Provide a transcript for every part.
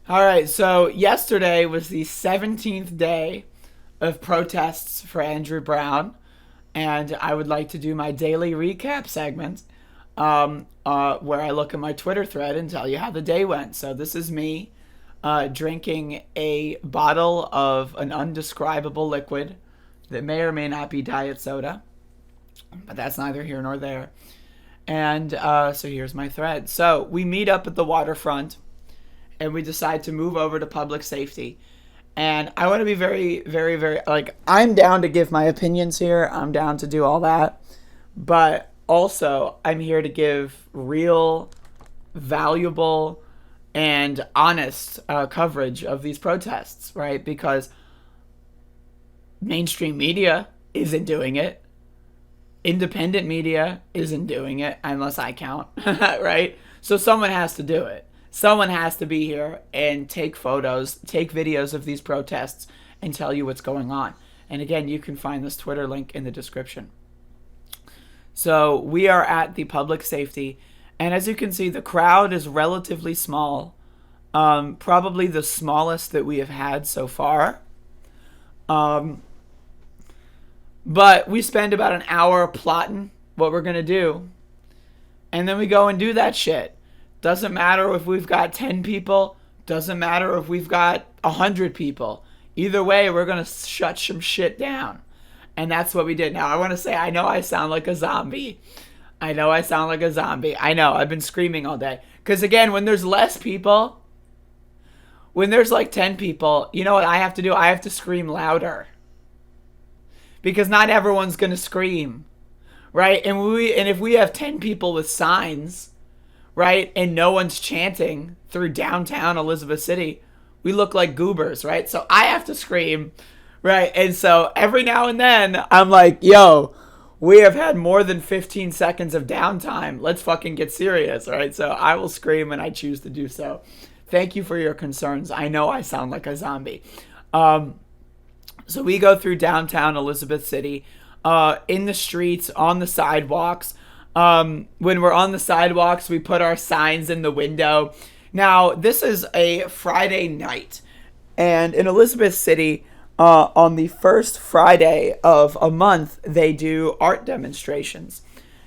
All right, so yesterday was the 17th day of protests for Andrew Brown, and I would like to do my daily recap segment where I look at my Twitter thread and tell you how the day went. So this is me drinking a bottle of an undescribable liquid that may or may not be diet soda, but that's neither here nor there. And so here's my thread. So we meet up at the waterfront and we decide to move over to public safety. And I want to be very, very, very, like, I'm down to give my opinions here. I'm down to do all that. But also, I'm here to give real, valuable, and honest coverage of these protests, right? Because mainstream media isn't doing it. Independent media isn't doing it, unless I count, right? So someone has to do it. Someone has to be here and take photos, take videos of these protests, and tell you what's going on. And again, you can find this Twitter link in the description. So we are at the public safety, and as you can see, the crowd is relatively small, probably the smallest that we have had so far. Um, but we spend about an hour plotting what we're gonna do, and then we go and do that shit. Doesn't matter if we've got 10 people. Doesn't matter if we've got 100 people. Either way, we're going to shut some shit down. And that's what we did. Now, I want to say, I know I sound like a zombie. I know I sound like a zombie. I know, I've been screaming all day. Because again, when there's less people, when there's like 10 people, you know what I have to do? I have to scream louder. Because not everyone's going to scream. Right? And if we have 10 people with signs, right, and no one's chanting through downtown Elizabeth City, we look like goobers, right? So I have to scream, right? And so every now and then, I'm like, yo, we have had more than 15 seconds of downtime. Let's fucking get serious, right? So I will scream, and I choose to do so. Thank you for your concerns. I know I sound like a zombie. So we go through downtown Elizabeth City, in the streets, on the sidewalks. When we're on the sidewalks, we put our signs in the window. Now, this is a Friday night, and in Elizabeth City, on the first Friday of a month, they do art demonstrations.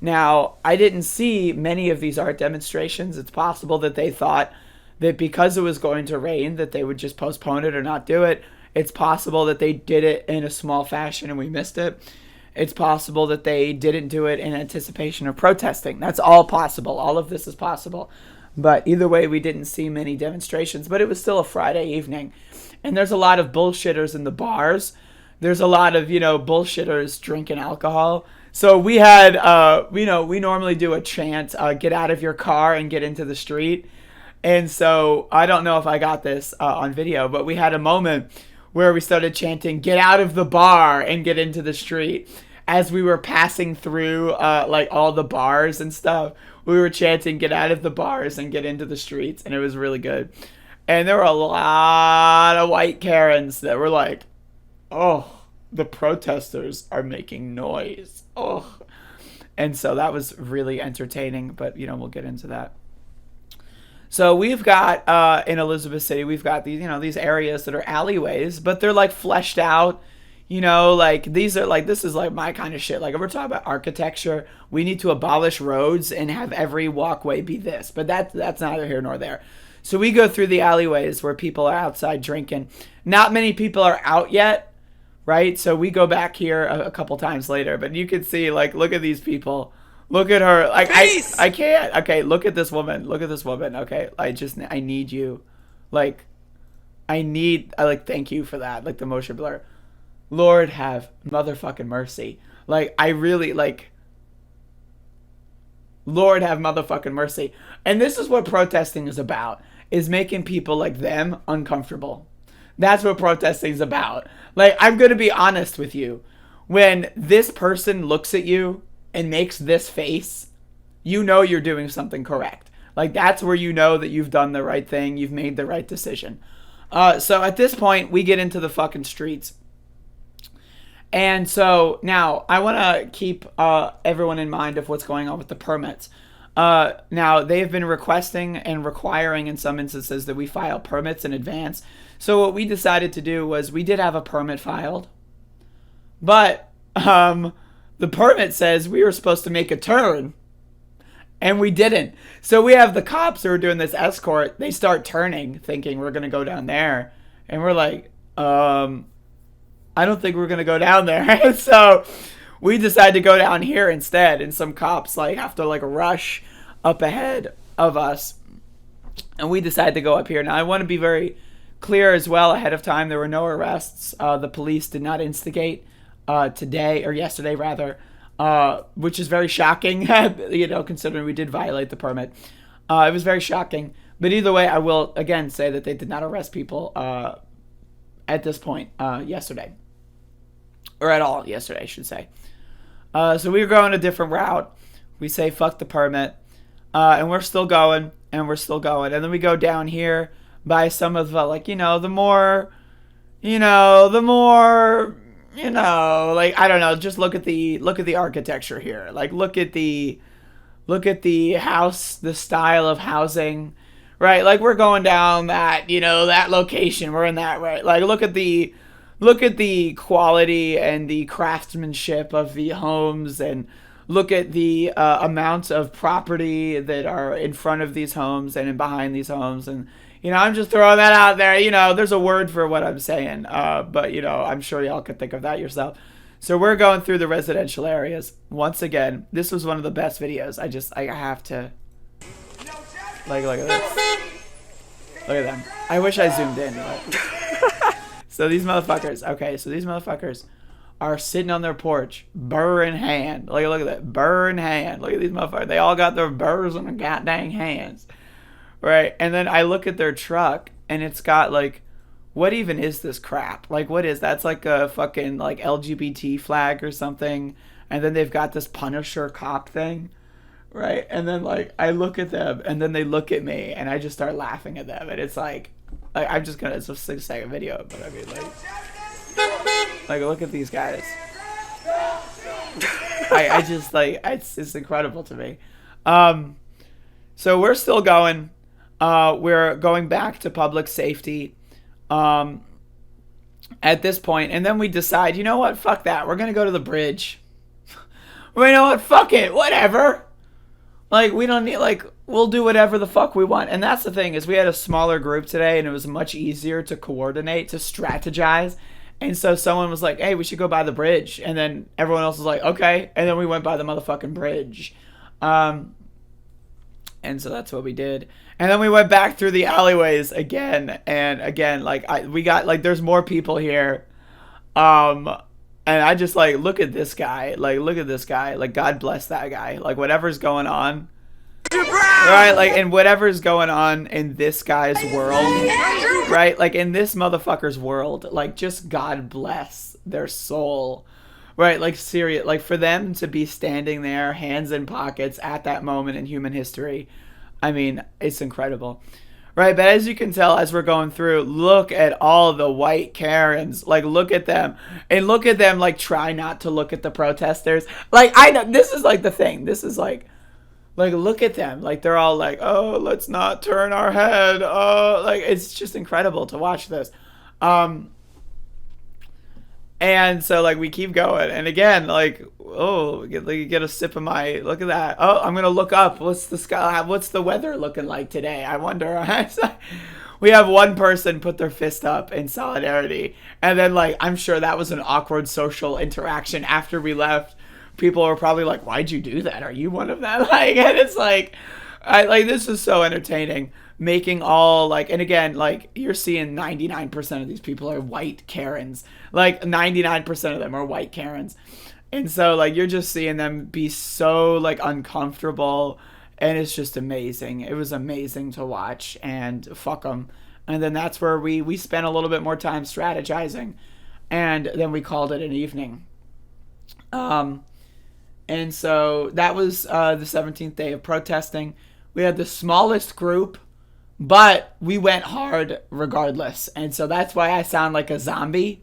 Now, I didn't see many of these art demonstrations. It's possible that they thought that because it was going to rain, that they would just postpone it or not do it. It's possible that they did it in a small fashion and we missed it. It's possible that they didn't do it in anticipation of protesting. That's all possible. All of this is possible. But either way, we didn't see many demonstrations. But it was still a Friday evening. And there's a lot of bullshitters in the bars. There's a lot of, bullshitters drinking alcohol. So we had, we normally do a chant, get out of your car and get into the street. And so I don't know if I got this on video, but we had a moment where we started chanting, get out of the bar and get into the street. As we were passing through like all the bars and stuff, we were chanting, get out of the bars and get into the streets. And it was really good. And there were a lot of white Karens that were like, oh, the protesters are making noise. Oh. And so that was really entertaining, but we'll get into that. So we've got in Elizabeth City, we've got these areas that are alleyways, but they're like fleshed out. Like this is like my kind of shit. Like if we're talking about architecture, we need to abolish roads and have every walkway be this. But that's neither here nor there. So we go through the alleyways where people are outside drinking. Not many people are out yet, right? So we go back here a couple times later, but you can see, like, look at these people. Look at her. Like, I can't. Okay, look at this woman. Look at this woman. Okay, I need you. Like, thank you for that. Like the motion blur. Lord have motherfucking mercy. Like, I really, like, Lord have motherfucking mercy. And this is what protesting is about, is making people like them uncomfortable. That's what protesting is about. Like, I'm going to be honest with you. When this person looks at you and makes this face, you know you're doing something correct. Like, that's where you know that you've done the right thing. You've made the right decision. So at this point, we get into the fucking streets. And so now I want to keep everyone in mind of what's going on with the permits. Now, they've been requesting and requiring in some instances that we file permits in advance. So what we decided to do was we did have a permit filed, but the permit says we were supposed to make a turn, and we didn't. So we have the cops who are doing this escort. They start turning, thinking we're going to go down there. And we're like, I don't think we're going to go down there. So we decide to go down here instead. And some cops have to rush up ahead of us. And we decide to go up here. Now, I want to be very clear as well ahead of time. There were no arrests. The police did not instigate today, or yesterday rather, which is very shocking, considering we did violate the permit. It was very shocking. But either way, I will again say that they did not arrest people at this point yesterday. Or at all yesterday, I should say. So we were going a different route. We say, fuck the permit. And we're still going, and we're still going. And then we go down here by some of the, the more, I don't know, just look at the architecture here. Look at the house, the style of housing, right? We're going down that, that location. We're in that, right? Look at the quality and the craftsmanship of the homes, and look at the amounts of property that are in front of these homes and in behind these homes. And, I'm just throwing that out there. There's a word for what I'm saying. But, I'm sure y'all could think of that yourself. So we're going through the residential areas. Once again, this was one of the best videos. I have to. Look at this. Look at them. I wish I zoomed in. But. So these motherfuckers. Okay, so these motherfuckers are sitting on their porch, burr in hand. Look at that. Burr in hand. Look at these motherfuckers. They all got their burrs in their goddamn hands. Right? And then I look at their truck, and it's got, what even is this crap? What is that? It's a fucking, LGBT flag or something. And then they've got this Punisher cop thing. Right? And then, I look at them, and then they look at me, and I just start laughing at them. And it's I'm just gonna, it's a 6-second video, but I mean, look at these guys. I just, it's incredible to me. So we're still going. We're going back to public safety at this point, and then we decide, you know what, fuck that, we're gonna go to the bridge. Well, you know what, fuck it, whatever. We don't need, we'll do whatever the fuck we want. And that's the thing, is we had a smaller group today, and it was much easier to coordinate, to strategize. And so someone was like, hey, we should go by the bridge. And then everyone else was like, okay. And then we went by the motherfucking bridge. And so that's what we did. And then we went back through the alleyways again. And again, we got, there's more people here. And I just, look at this guy. Look at this guy. God bless that guy. Whatever's going on. Right? And whatever's going on in this guy's world. Right? In this motherfucker's world. Just God bless their soul. Right? Serious. For them to be standing there, hands in pockets, at that moment in human history. I mean, it's incredible. Right, but as you can tell, as we're going through, look at all the white Karens. Look at them. And look at them, try not to look at the protesters. I know, this is, the thing. This is, look at them. They're all oh, let's not turn our head. Oh, it's just incredible to watch this. And so, we keep going. And again, oh, get a sip of my, look at that. Oh, I'm going to look up. What's the sky? What's the weather looking like today? I wonder. We have one person put their fist up in solidarity. And then, I'm sure that was an awkward social interaction after we left. People were probably like, why'd you do that? Are you one of them? And it's this is so entertaining. Making all, and again, you're seeing 99% of these people are white Karens. 99% of them are white Karens. And so, you're just seeing them be so, uncomfortable. And it's just amazing. It was amazing to watch. And fuck them. And then that's where we spent a little bit more time strategizing. And then we called it an evening. And so that was the 17th day of protesting. We had the smallest group, but we went hard regardless. And so that's why I sound like a zombie.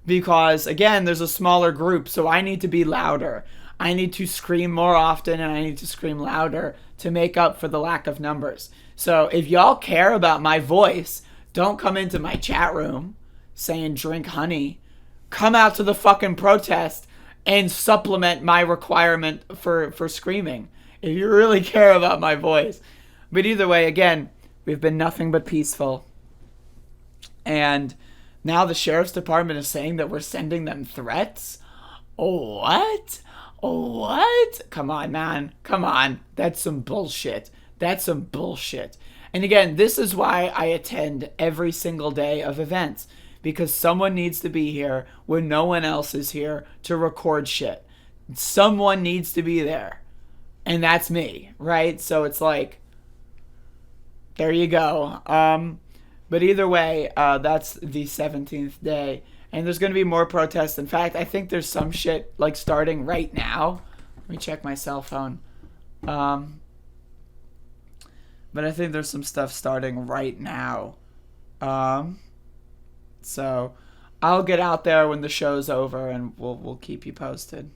Because, again, there's a smaller group, so I need to be louder. I need to scream more often and I need to scream louder to make up for the lack of numbers. So if y'all care about my voice, don't come into my chat room saying drink honey. Come out to the fucking protest and supplement my requirement for screaming if you really care about my voice. But either way, again, we've been nothing but peaceful. And now the sheriff's department is saying that we're sending them threats? What? What? Come on, man. Come on. That's some bullshit. That's some bullshit. And again, this is why I attend every single day of events. Because someone needs to be here when no one else is here to record shit. Someone needs to be there. And that's me, right? So it's like, there you go. But either way, that's the 17th day. And there's going to be more protests. In fact, I think there's some shit like starting right now. Let me check my cell phone. But I think there's some stuff starting right now. So I'll get out there when the show's over and we'll keep you posted.